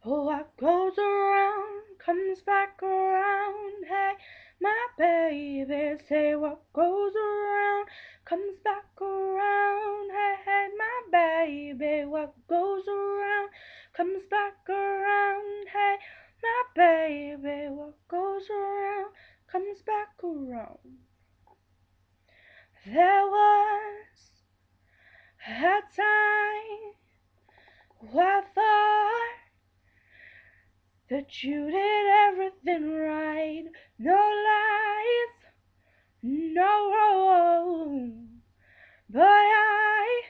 What goes around comes back around. Hey, my baby, say what goes around comes back around. Hey, hey, my baby, what goes around comes back around. Hey, my baby, what goes around comes back around. There was a time I thought that you did everything right. No lies, no wrong. But I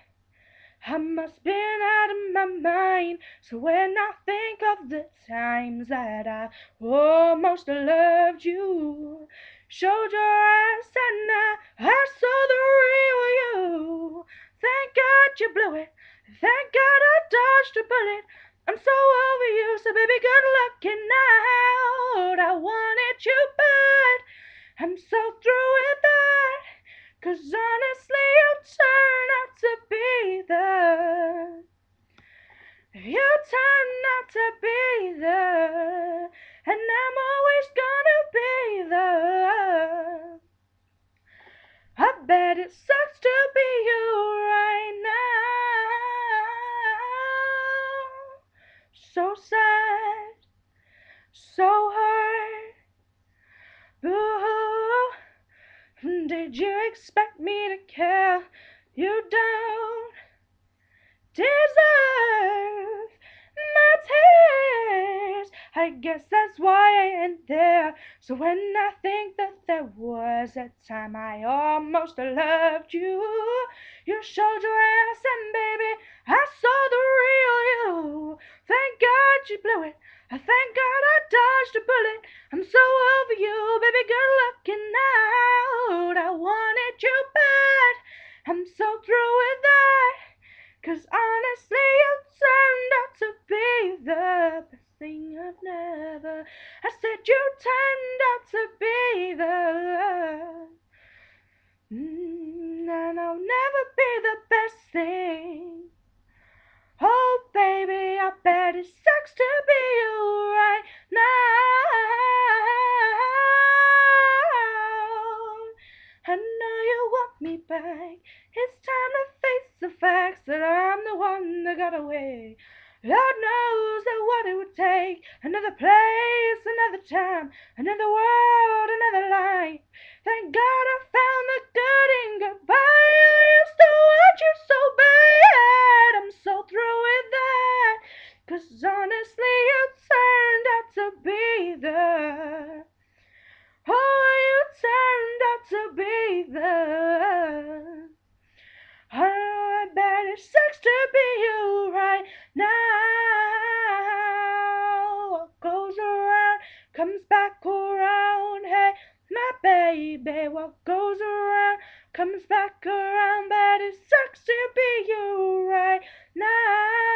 must been out of my mind. So when I think of the times that I almost loved you, showed your ass and I saw the real you. Thank God you blew it. Thank God I dodged a bullet. I'm so over you, so baby, good looking out. I wanted you bad. I'm so through with that. 'Cause honestly, you turned out to be the, and I'm always gonna be the. I bet it sucks to be you right now. So sad, so hurt. Boo. Did you expect me to care? You don't deserve my tears. I guess that's why I ain't there. So when I think that there was a time I almost loved you, you showed your ass and baby, I saw the real you. Thank God you blew it. Thank God I dodged a bullet. I'm so over you, baby, good looking out. I wanted you bad. I'm so through with that. 'Cause honestly, you turned out to be the best thing I've never. I said you turned out to be and I'll never be the best thing. Oh, baby, I bet it sucks to be you right now. I know you want me back. It's time to face the facts that I'm the one that got away. Lord knows that what it would take. Another place, another time, another world, another life. Thank God I found the good in goodbye. I used to want you so bad. I'm so through with that. 'Cause honestly, you turned out to be the. Oh, you turned out to be the. Oh, I bet it sucks to be you right now. What goes around comes back around. Hey, my baby, what goes around comes back around. Bet it sucks to be you right now.